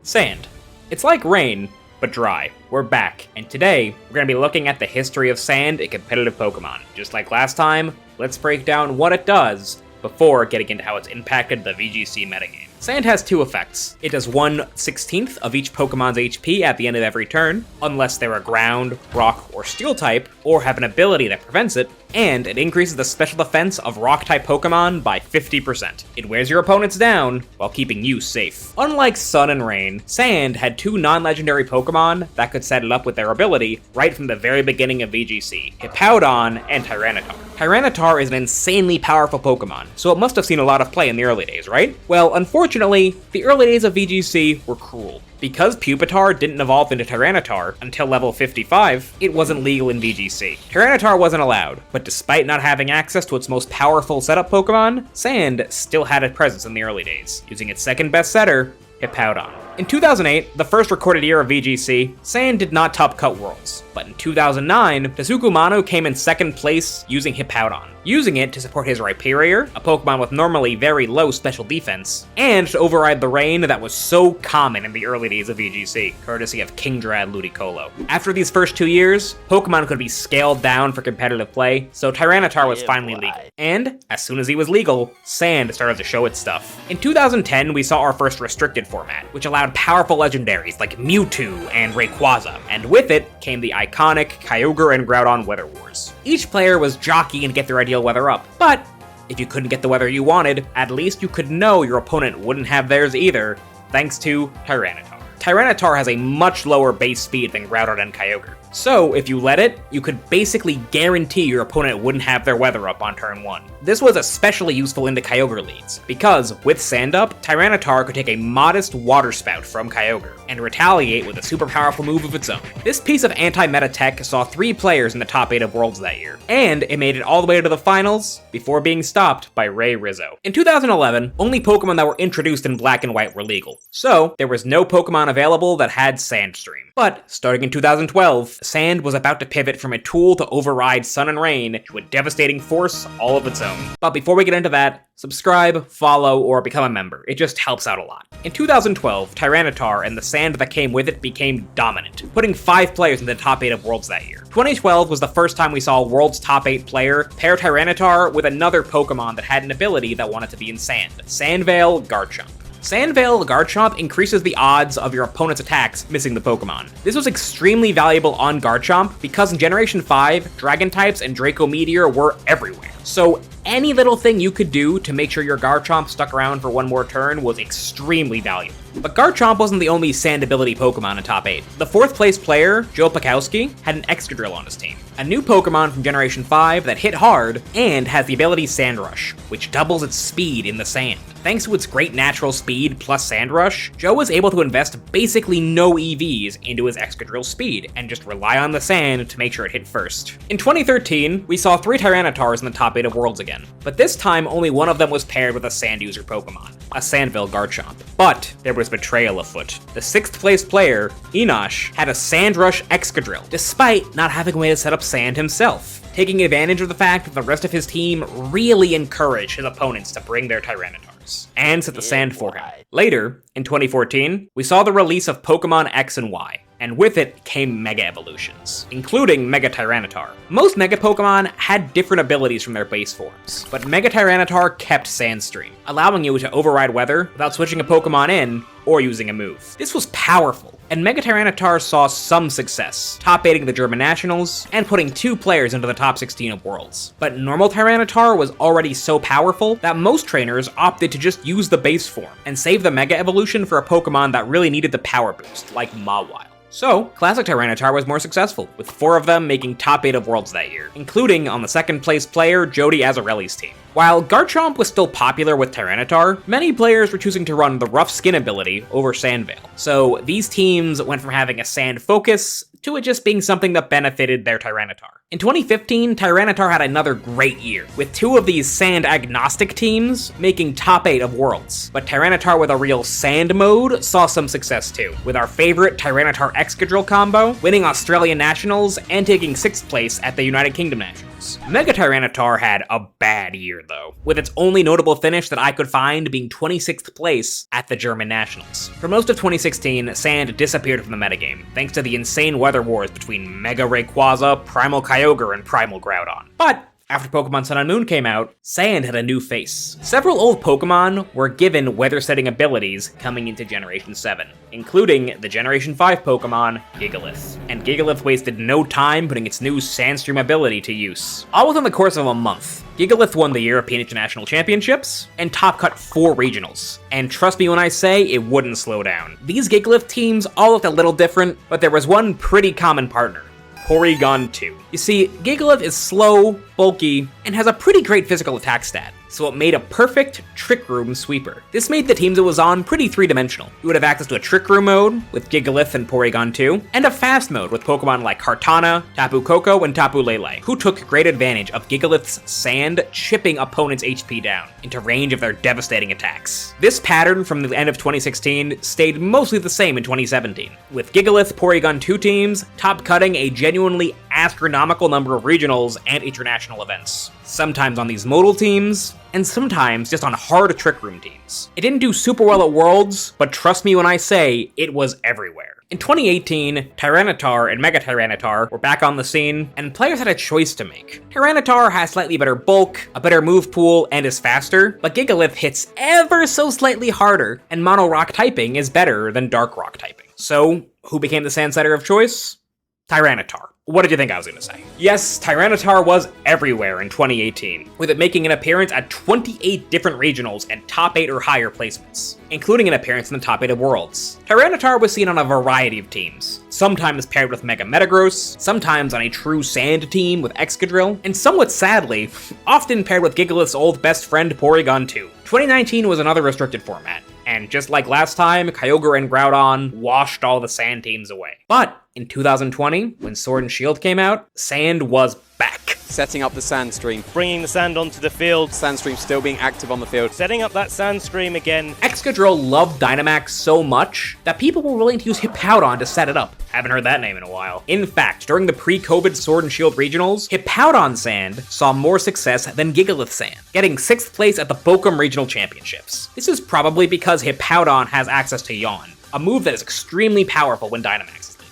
Sand. It's like rain, but dry. We're back, and today, we're going to be looking at the history of sand in competitive Pokemon. Just like last time, let's break down what it does before getting into how it's impacted the VGC metagame. Sand has two effects. It does 1/16 of each Pokemon's HP at the end of every turn, unless they're a ground, rock, or steel type, or have an ability that prevents it, and it increases the special defense of rock-type Pokemon by 50%. It wears your opponents down, while keeping you safe. Unlike Sun and Rain, Sand had two non-legendary Pokemon that could set it up with their ability right from the very beginning of VGC, Hippowdon and Tyranitar. Tyranitar is an insanely powerful Pokemon, so it must have seen a lot of play in the early days, right? Well, unfortunately, the early days of VGC were cruel. Because Pupitar didn't evolve into Tyranitar until level 55, it wasn't legal in VGC. Tyranitar wasn't allowed, but despite not having access to its most powerful setup Pokemon, Sand still had a presence in the early days, using its second best setter, Hippowdon. In 2008, the first recorded year of VGC, Sand did not top cut Worlds, but in 2009, Tsukumano came in second place using Hippowdon, using it to support his Rhyperior, a Pokemon with normally very low special defense, and to override the rain that was so common in the early days of VGC, courtesy of Kingdra and Ludicolo. After these first 2 years, Pokemon could be scaled down for competitive play, so Tyranitar was finally legal. And, as soon as he was legal, Sand started to show its stuff. In 2010, we saw our first restricted format, which allowed powerful legendaries like Mewtwo and Rayquaza, and with it came the iconic Kyogre and Groudon Weather Wars. Each player was jockeying to get their ideal weather up, but if you couldn't get the weather you wanted, at least you could know your opponent wouldn't have theirs either, thanks to Tyranitar. Tyranitar has a much lower base speed than Groudon and Kyogre, so if you let it, you could basically guarantee your opponent wouldn't have their weather up on turn 1. This was especially useful into Kyogre leads, because with Sand up, Tyranitar could take a modest Water Spout from Kyogre, and retaliate with a super powerful move of its own. This piece of anti-meta tech saw 3 players in the top 8 of Worlds that year, and it made it all the way to the finals before being stopped by Ray Rizzo. In 2011, only Pokemon that were introduced in Black and White were legal, so there was no Pokemon available that had Sandstream. But starting in 2012, Sand was about to pivot from a tool to override Sun and Rain to a devastating force all of its own. But before we get into that, subscribe, follow, or become a member. It just helps out a lot. In 2012, Tyranitar and the Sand that came with it became dominant, putting 5 players in the top 8 of Worlds that year. 2012 was the first time we saw a World's top 8 player pair Tyranitar with another Pokemon that had an ability that wanted to be in Sand, Sandveil Garchomp. Sandveil Garchomp increases the odds of your opponent's attacks missing the Pokemon. This was extremely valuable on Garchomp because in Generation 5, Dragon types and Draco Meteor were everywhere. So any little thing you could do to make sure your Garchomp stuck around for one more turn was extremely valuable. But Garchomp wasn't the only Sand ability Pokemon in top 8. The 4th place player, Joe Pikowski, had an Excadrill on his team, a new Pokemon from Generation 5 that hit hard and has the ability Sand Rush, which doubles its speed in the sand. Thanks to its great natural speed plus Sand Rush, Joe was able to invest basically no EVs into his Excadrill speed and just rely on the sand to make sure it hit first. In 2013, we saw 3 Tyranitars in the top 8 of Worlds again, but this time only one of them was paired with a Sand user Pokemon, a Sandveil Garchomp. But there was betrayal afoot. The 6th place player, Enosh, had a Sand Rush Excadrill, despite not having a way to set up Sand himself, taking advantage of the fact that the rest of his team really encouraged his opponents to bring their Tyranitars, and set the sand for him. Later, in 2014, we saw the release of Pokemon X and Y, and with it came Mega Evolutions, including Mega Tyranitar. Most Mega Pokemon had different abilities from their base forms, but Mega Tyranitar kept Sandstream, allowing you to override weather without switching a Pokemon in or using a move. This was powerful, and Mega Tyranitar saw some success, top 8ing the German Nationals, and putting 2 players into the top 16 of Worlds. But normal Tyranitar was already so powerful that most trainers opted to just use the base form, and save the Mega Evolution for a Pokemon that really needed the power boost, like Mawile. So, Classic Tyranitar was more successful, with 4 of them making top 8 of Worlds that year, including on the 2nd place player Jody Azzarelli's team. While Garchomp was still popular with Tyranitar, many players were choosing to run the Rough Skin ability over Sandveil. So these teams went from having a sand focus to it just being something that benefited their Tyranitar. In 2015, Tyranitar had another great year, with 2 of these sand-agnostic teams making top 8 of Worlds. But Tyranitar with a real sand mode saw some success too, with our favorite Tyranitar Excadrill combo winning Australian Nationals and taking 6th place at the United Kingdom Nationals. Mega Tyranitar had a bad year though, with its only notable finish that I could find being 26th place at the German Nationals. For most of 2016, Sand disappeared from the metagame, thanks to the insane weather wars between Mega Rayquaza, Primal Kyogre, and Primal Groudon. But after Pokemon Sun and Moon came out, Sand had a new face. Several old Pokemon were given weather-setting abilities coming into Generation 7, including the Generation 5 Pokemon, Gigolith. And Gigolith wasted no time putting its new Sandstream ability to use. All within the course of a month, Gigolith won the European International Championships and top cut 4 regionals. And trust me when I say, it wouldn't slow down. These Gigolith teams all looked a little different, but there was one pretty common partner: Porygon 2. You see, Gigolith is slow, bulky, and has a pretty great physical attack stat, so it made a perfect Trick Room sweeper. This made the teams it was on pretty three-dimensional. You would have access to a Trick Room mode with Gigolith and Porygon 2, and a fast mode with Pokemon like Kartana, Tapu Koko, and Tapu Lele, who took great advantage of Gigolith's sand chipping opponents' HP down into range of their devastating attacks. This pattern from the end of 2016 stayed mostly the same in 2017, with Gigolith Porygon 2 teams top-cutting a genuinely astronomical number of regionals and international events. Sometimes on these modal teams, and sometimes just on hard Trick Room teams. It didn't do super well at Worlds, but trust me when I say, it was everywhere. In 2018, Tyranitar and Mega Tyranitar were back on the scene, and players had a choice to make. Tyranitar has slightly better bulk, a better move pool, and is faster, but Gigolith hits ever so slightly harder, and Mono Rock typing is better than Dark Rock typing. So, who became the Sand setter of choice? Tyranitar. What did you think I was going to say? Yes, Tyranitar was everywhere in 2018, with it making an appearance at 28 different regionals and top 8 or higher placements, including an appearance in the top 8 of Worlds. Tyranitar was seen on a variety of teams, sometimes paired with Mega Metagross, sometimes on a true Sand team with Excadrill, and somewhat sadly, often paired with Gigolith's old best friend Porygon 2. 2019 was another restricted format, and just like last time, Kyogre and Groudon washed all the Sand teams away. But in 2020, when Sword and Shield came out, Sand was back. Setting up the sand stream. Bringing the sand onto the field. Sand stream still being active on the field. Setting up that sand stream again. Excadrill loved Dynamax so much that people were willing to use Hippowdon to set it up. Haven't heard that name in a while. In fact, during the pre-COVID Sword and Shield regionals, Hippowdon Sand saw more success than Gigolith Sand, getting 6th place at the Bochum Regional Championships. This is probably because Hippowdon has access to Yawn, a move that is extremely powerful when Dynamax is leaving.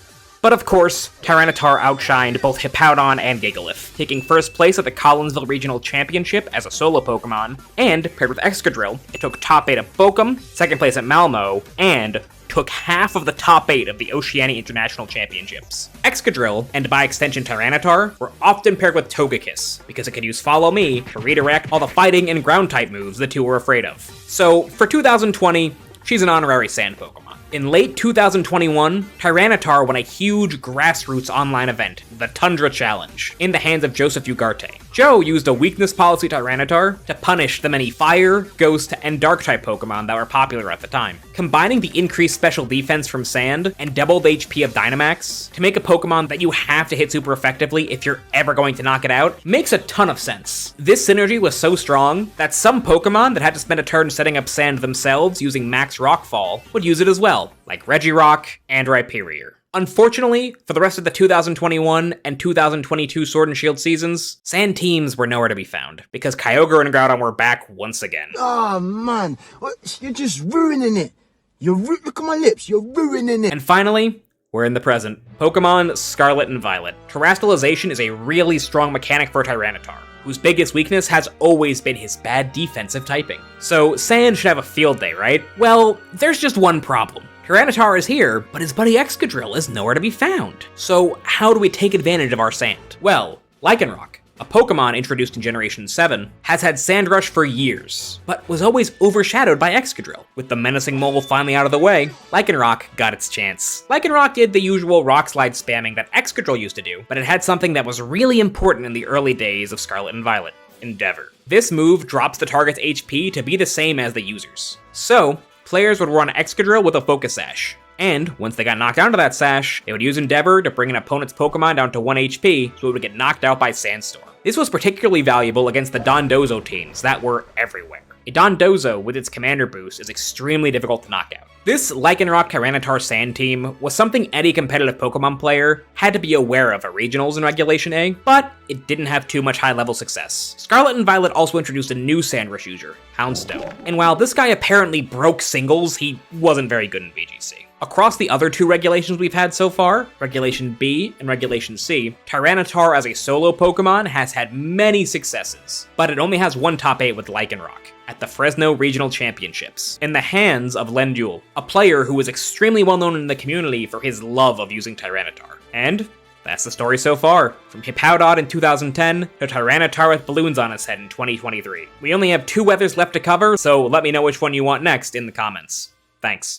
But of course, Tyranitar outshined both Hippowdon and Gigolith, taking 1st place at the Collinsville Regional Championship as a solo Pokemon, and paired with Excadrill, it took top 8 at Bochum, 2nd place at Malmo, and took half of the top 8 of the Oceania International Championships. Excadrill, and by extension Tyranitar, were often paired with Togekiss, because it could use Follow Me to redirect all the fighting and ground-type moves the two were afraid of. So, for 2020, she's an honorary Sand Pokemon. In late 2021, Tyranitar won a huge grassroots online event, the Tundra Challenge, in the hands of Joseph Ugarte. Joe used a weakness policy Tyranitar to punish the many fire, ghost, and dark-type Pokemon that were popular at the time, combining the increased special defense from Sand and doubled HP of Dynamax to make a Pokemon that you have to hit super effectively if you're ever going to knock it out makes a ton of sense. This synergy was so strong that some Pokemon that had to spend a turn setting up Sand themselves using Max Rockfall would use it as well, like Regirock and Rhyperior. Unfortunately, for the rest of the 2021 and 2022 Sword and Shield seasons, Sand teams were nowhere to be found, because Kyogre and Groudon were back once again. Oh man, you're just ruining it. Look at my lips, you're ruining it. And finally, we're in the present. Pokemon Scarlet and Violet. Terastallization is a really strong mechanic for Tyranitar, whose biggest weakness has always been his bad defensive typing. So Sand should have a field day, right? Well, there's just one problem. Tyranitar is here, but his buddy Excadrill is nowhere to be found. So how do we take advantage of our Sand? Well, Lycanroc, a Pokemon introduced in Generation 7, has had Sand Rush for years, but was always overshadowed by Excadrill. With the menacing mole finally out of the way, Lycanroc got its chance. Lycanroc did the usual Rock Slide spamming that Excadrill used to do, but it had something that was really important in the early days of Scarlet and Violet: Endeavor. This move drops the target's HP to be the same as the user's. So, players would run Excadrill with a Focus Sash, And once they got knocked out of that sash, they would use Endeavor to bring an opponent's Pokemon down to 1 HP, so it would get knocked out by Sandstorm. This was particularly valuable against the Dondozo teams that were everywhere. A Dondozo with its commander boost is extremely difficult to knock out. This Lycanroc Tyranitar Sand team was something any competitive Pokemon player had to be aware of at Regionals in Regulation A, but it didn't have too much high-level success. Scarlet and Violet also introduced a new Sand Rush user, Houndstone, and while this guy apparently broke singles, he wasn't very good in VGC. Across the other two regulations we've had so far, Regulation B and Regulation C, Tyranitar as a solo Pokemon has had many successes, but it only has one top 8 with Lycanroc at the Fresno Regional Championships, in the hands of Lendule, a player who is extremely well known in the community for his love of using Tyranitar. And that's the story so far, from Hippowdon in 2010 to Tyranitar with balloons on its head in 2023. We only have 2 weathers left to cover, so let me know which one you want next in the comments. Thanks.